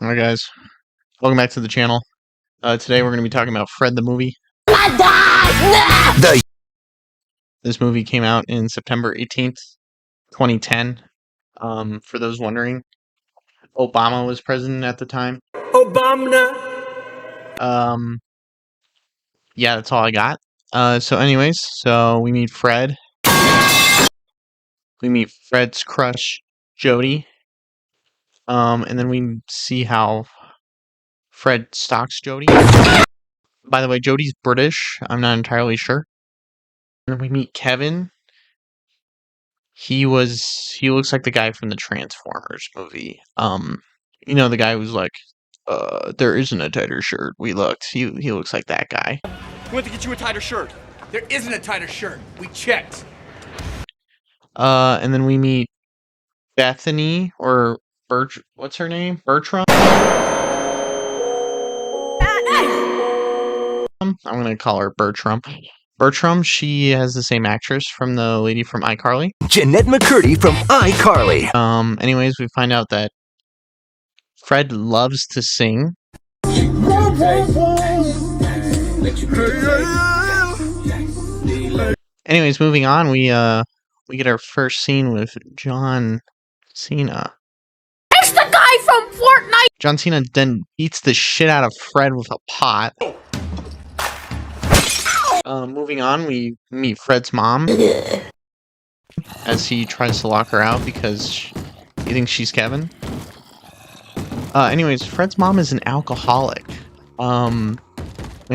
Alright guys, welcome back to the channel. Today we're going to be talking about Fred the movie. This movie came out in September 18th, 2010. For those wondering, Obama was president at the time. Obama! Yeah, that's all I got. So we meet Fred. We meet Fred's crush, Jody. And then we see how Fred stalks Jody. By the way, Jody's British. I'm not entirely sure. And then we meet Kevin. He looks like the guy from the Transformers movie. The guy who's like, there isn't a tighter shirt. We looked. He looks like that guy. We went to get you a tighter shirt. There isn't a tighter shirt. We checked. And then we meet Bethany, or what's her name? Bertram? I'm gonna call her Bertram. Bertram, she has the same actress from the lady from iCarly. Jeanette McCurdy from iCarly. Anyways, we find out that Fred loves to sing. Anyways, moving on, we get our first scene with John Cena. It's the guy from Fortnite! John Cena then beats the shit out of Fred with a pot. Moving on, we meet Fred's mom as he tries to lock her out because he thinks she's Kevin. Anyways, Fred's mom is an alcoholic. And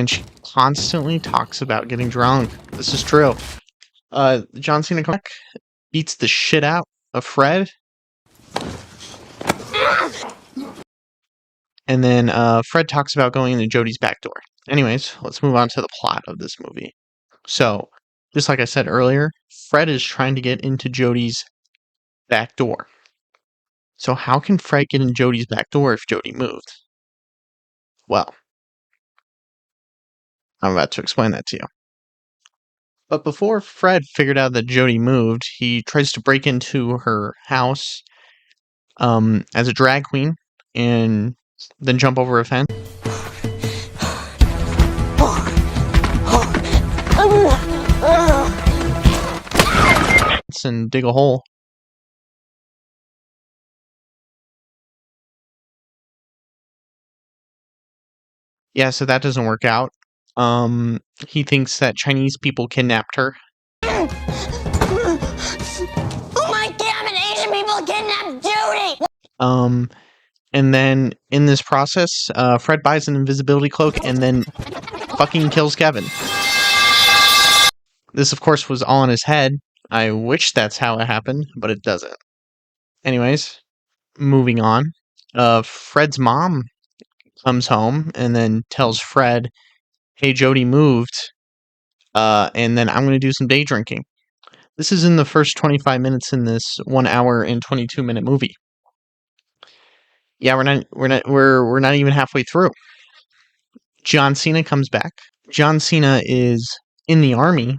she constantly talks about getting drunk. This is true. John Cena beats the shit out of Fred. And then Fred talks about going into Jody's back door. Anyways, let's move on to the plot of this movie. So, just like I said earlier, Fred is trying to get into Jody's back door. So how can Fred get in Jody's back door if Jody moved? Well, I'm about to explain that to you. But before Fred figured out that Jody moved, he tries to break into her house as a drag queen and then jump over a fence and dig a hole. Yeah, so that doesn't work out. He thinks that Chinese people kidnapped her. Oh my damn it, Asian people kidnapped Judy! And then in this process, Fred buys an invisibility cloak and then fucking kills Kevin. This, of course, was all in his head. I wish that's how it happened, but it doesn't. Anyways, moving on. Fred's mom comes home and then tells Fred, hey, Jody moved, and then I'm going to do some day drinking. This is in the first 25 minutes in this 1 hour and 22 minute movie. Yeah, we're not even halfway through. John Cena comes back. John Cena is in the army.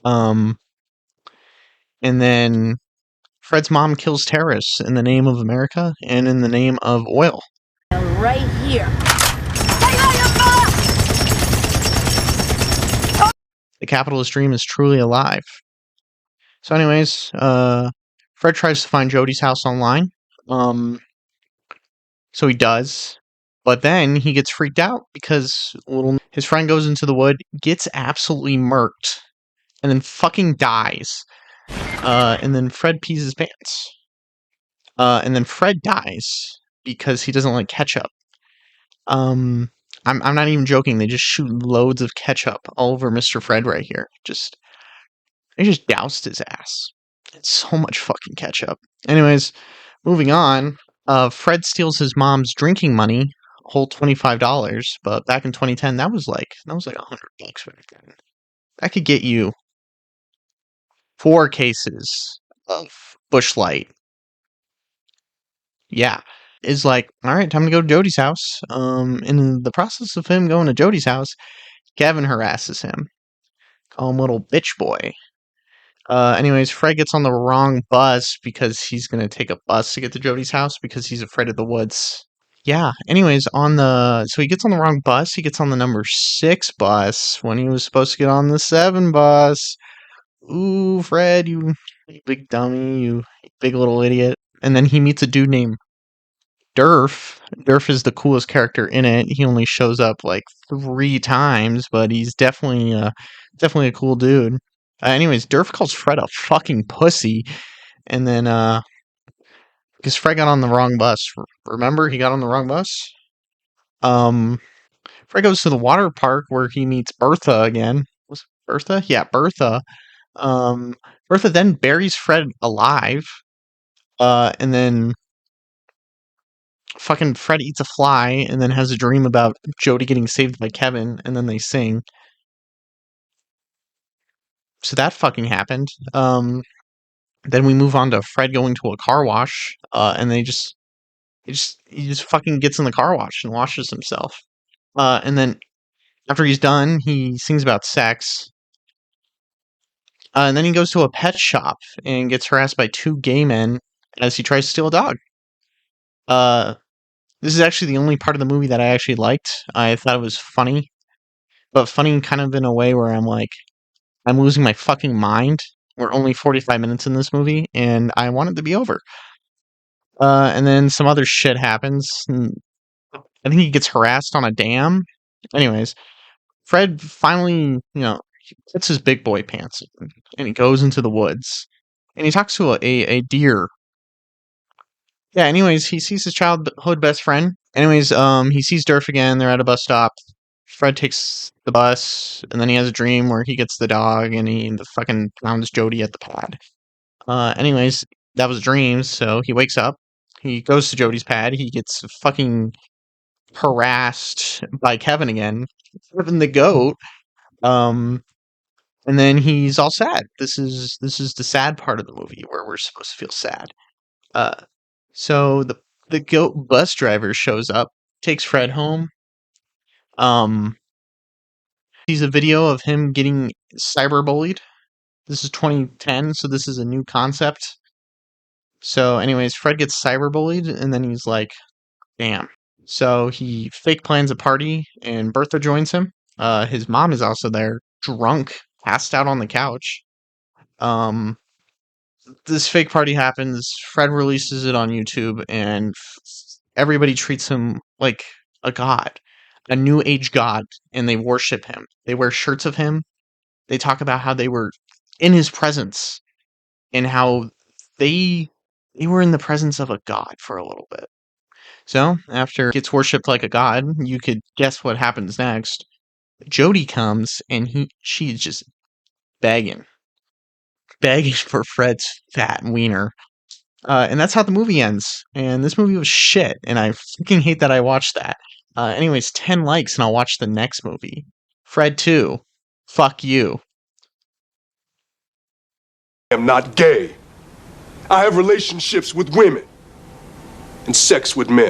And then Fred's mom kills terrorists in the name of America and in the name of oil. Right here. The capitalist dream is truly alive. So anyways, Fred tries to find Jody's house online. So he does. But then he gets freaked out because his friend goes into the wood, gets absolutely murked, and then fucking dies. And then Fred pees his pants. And then Fred dies because he doesn't like ketchup. I'm not even joking. They just shoot loads of ketchup all over Mr. Fred right here. They just doused his ass. It's so much fucking ketchup. Anyways, moving on. Fred steals his mom's drinking money, a whole $25. But back in 2010, that was like $100 back then. That could get you 4 cases of Busch Light. Yeah. Is like, alright, time to go to Jody's house. In the process of him going to Jody's house, Kevin harasses him. Call him little bitch boy. Anyways, Fred gets on the wrong bus because he's going to take a bus to get to Jody's house because he's afraid of the woods. Yeah. Anyways, so he gets on the wrong bus. He gets on the number 6 bus when he was supposed to get on the 7 bus. Ooh, Fred, you big dummy, you big little idiot. And then he meets a dude named Durf. Durf is the coolest character in it. He only shows up like 3 times, but he's definitely a cool dude. Anyways, Durf calls Fred a fucking pussy, and then because Fred got on the wrong bus. Remember, he got on the wrong bus. Um, Fred goes to the water park where he meets Bertha again. Was it Bertha? Yeah, Bertha. Um, Bertha then buries Fred alive. And then fucking Fred eats a fly and then has a dream about Jody getting saved by Kevin, and then they sing. So that fucking happened. Then we move on to Fred going to a car wash, and he just fucking gets in the car wash and washes himself. And then after he's done, he sings about sex. And then he goes to a pet shop and gets harassed by 2 gay men as he tries to steal a dog. This is actually the only part of the movie that I actually liked. I thought it was funny, but funny kind of in a way where I'm like, I'm losing my fucking mind. We're only 45 minutes in this movie, and I want it to be over. And then some other shit happens. I think he gets harassed on a dam. Anyways, Fred finally, he puts his big boy pants on, and he goes into the woods, and he talks to a deer. Yeah, anyways, he sees his childhood best friend. Anyways, he sees Durf again. They're at a bus stop. Fred takes the bus, and then he has a dream where he gets the dog, and he the fucking pounds Jody at the pad. Anyways, that was a dream, so he wakes up. He goes to Jody's pad. He gets fucking harassed by Kevin again. Kevin the goat. Um, and then he's all sad. This is the sad part of the movie where we're supposed to feel sad. So the goat bus driver shows up, takes Fred home. Um, sees a video of him getting cyberbullied. This is 2010, so this is a new concept. So, anyways, Fred gets cyberbullied, and then he's like, "Damn." So he fake plans a party, and Bertha joins him. His mom is also there, drunk, passed out on the couch. Um, this fake party happens. Fred releases it on YouTube, and everybody treats him like a god, a new age god, and they worship him. They wear shirts of him. They talk about how they were in his presence and how they were in the presence of a god for a little bit. So after he gets worshipped like a god, you could guess what happens next. Jody comes and she's just begging for Fred's fat wiener. And that's how the movie ends. And this movie was shit, and I fucking hate that I watched that. Anyways, 10 likes and I'll watch the next movie. Fred 2. Fuck you. I am not gay. I have relationships with women and sex with men.